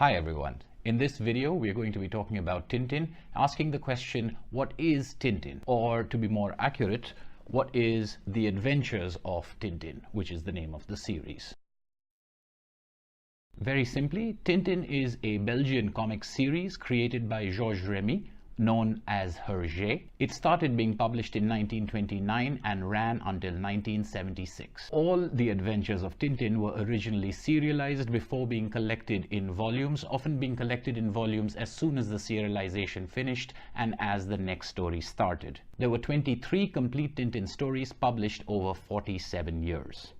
Hi everyone. In this video, we are going to be talking about Tintin, asking the question, what is Tintin? Or to be more accurate, what is The Adventures of Tintin, which is the name of the series. Very simply, Tintin is a Belgian comic series created by Georges Remy, known as Hergé. It started being published in 1929 and ran until 1976. All the adventures of Tintin were originally serialized before being collected in volumes, often being collected in volumes as soon as the serialization finished and as the next story started. There were 23 complete Tintin stories published over 47 years.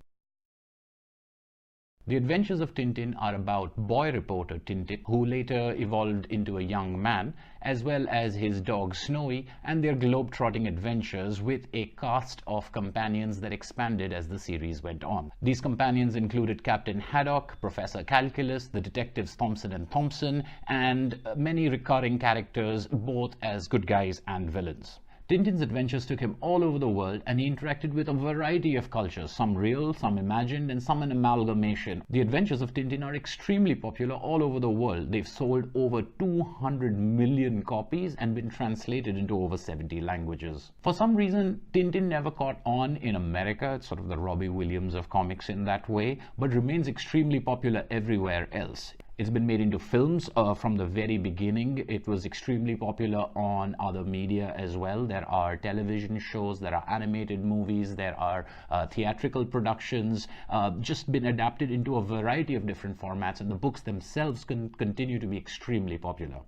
The Adventures of Tintin are about boy reporter Tintin, who later evolved into a young man, as well as his dog Snowy and their globe-trotting adventures with a cast of companions that expanded as the series went on. These companions included Captain Haddock, Professor Calculus, the detectives Thompson and Thompson, and many recurring characters, both as good guys and villains. Tintin's adventures took him all over the world, and he interacted with a variety of cultures, some real, some imagined, and some an amalgamation. The Adventures of Tintin are extremely popular all over the world. They've sold over 200 million copies and been translated into over 70 languages. For some reason, Tintin never caught on in America. It's sort of the Robbie Williams of comics in that way, but remains extremely popular everywhere else. It's been made into films from the very beginning. It was extremely popular on other media as well. There are television shows, there are animated movies, there are theatrical productions, just been adapted into a variety of different formats, and the books themselves continue to be extremely popular.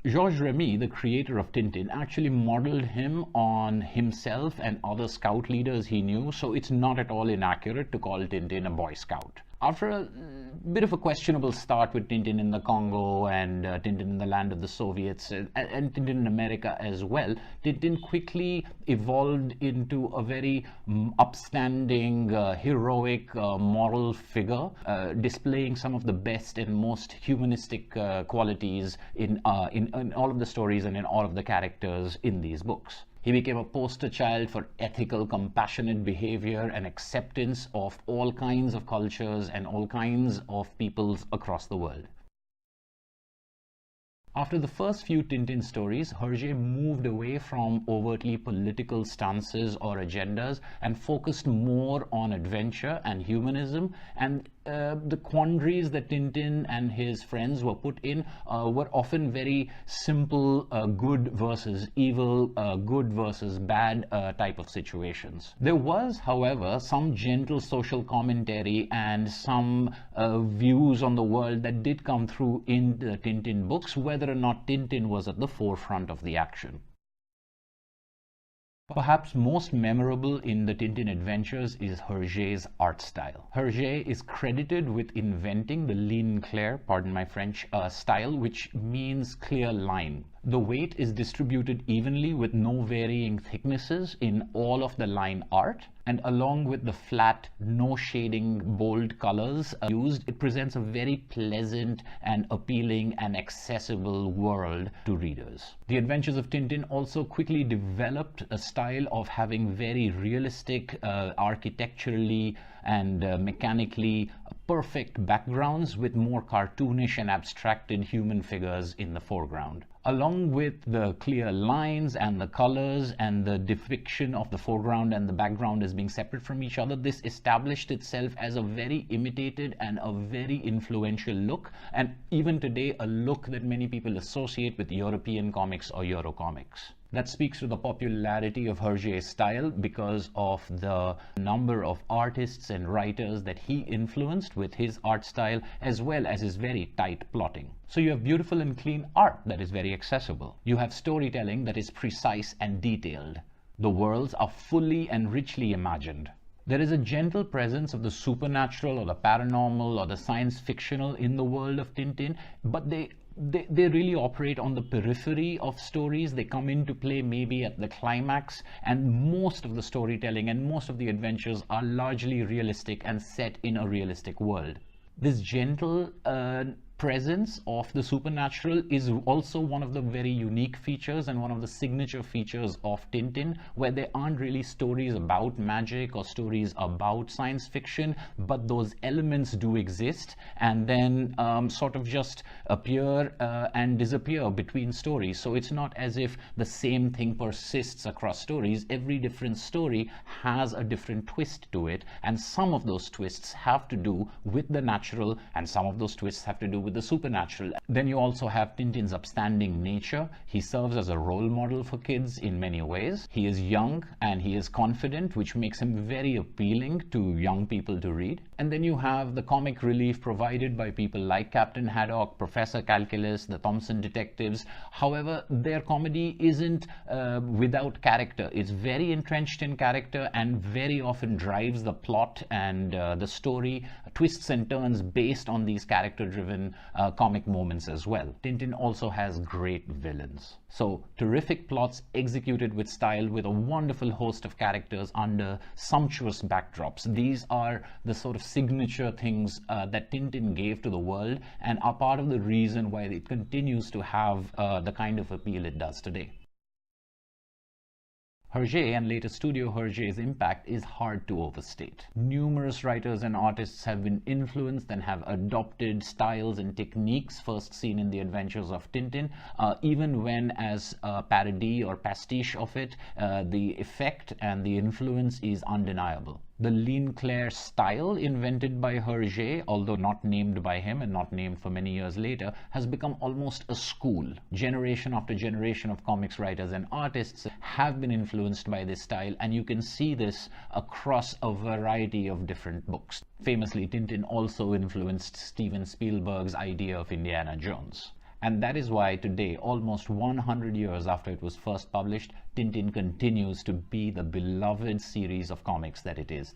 Georges Remy, the creator of Tintin, actually modeled him on himself and other scout leaders he knew, so it's not at all inaccurate to call Tintin a Boy Scout. After a bit of a questionable start with Tintin in the Congo and Tintin in the land of the Soviets and Tintin in America as well, Tintin quickly evolved into a very upstanding, heroic, moral figure, displaying some of the best and most humanistic qualities in all of the stories and in all of the characters in these books. He became a poster child for ethical, compassionate behavior and acceptance of all kinds of cultures and all kinds of peoples across the world. After the first few Tintin stories, Hergé moved away from overtly political stances or agendas and focused more on adventure and humanism, and the quandaries that Tintin and his friends were put in were often very simple good versus evil, good versus bad type of situations. There was, however, some gentle social commentary and some views on the world that did come through in the Tintin books, whether or not Tintin was at the forefront of the action. Perhaps most memorable in the Tintin adventures is Hergé's art style. Hergé is credited with inventing the ligne claire, pardon my French, style, which means clear line. The weight is distributed evenly with no varying thicknesses in all of the line art, and along with the flat, no shading, bold colors used, it presents a very pleasant and appealing and accessible world to readers. The Adventures of Tintin also quickly developed a style of having very realistic, architecturally and mechanically perfect backgrounds with more cartoonish and abstracted human figures in the foreground. Along with the clear lines and the colors and the depiction of the foreground and the background as being separate from each other, this established itself as a very imitated and a very influential look, and even today a look that many people associate with European comics or Euro comics. That speaks to the popularity of Hergé's style because of the number of artists and writers that he influenced with his art style, as well as his very tight plotting. So you have beautiful and clean art that is very accessible. You have storytelling that is precise and detailed. The worlds are fully and richly imagined. There is a gentle presence of the supernatural or the paranormal or the science fictional in the world of Tintin, but they really operate on the periphery of stories. They come into play maybe at the climax, and most of the storytelling and most of the adventures are largely realistic and set in a realistic world. This gentle presence of the supernatural is also one of the very unique features and one of the signature features of Tintin, where there aren't really stories about magic or stories about science fiction, but those elements do exist and then sort of just appear and disappear between stories. So it's not as if the same thing persists across stories. Every different story has a different twist to it, and some of those twists have to do with the natural and some of those twists have to do with the supernatural. Then you also have Tintin's upstanding nature. He serves as a role model for kids in many ways. He is young and he is confident, which makes him very appealing to young people to read. And then you have the comic relief provided by people like Captain Haddock, Professor Calculus, the Thompson detectives. However, their comedy isn't without character. It's very entrenched in character and very often drives the plot and the story, twists and turns based on these character-driven comic moments as well. Tintin also has great villains. So terrific plots executed with style, with a wonderful host of characters under sumptuous backdrops. These are the sort of signature things that Tintin gave to the world and are part of the reason why it continues to have the kind of appeal it does today. Hergé and later Studio Hergé's impact is hard to overstate. Numerous writers and artists have been influenced and have adopted styles and techniques first seen in the Adventures of Tintin. Even when as a parody or pastiche of it, the effect and the influence is undeniable. The ligne claire style invented by Hergé, although not named by him and not named for many years later, has become almost a school. Generation after generation of comics writers and artists have been influenced by this style, and you can see this across a variety of different books. Famously, Tintin also influenced Steven Spielberg's idea of Indiana Jones. And that is why today, almost 100 years after it was first published, Tintin continues to be the beloved series of comics that it is.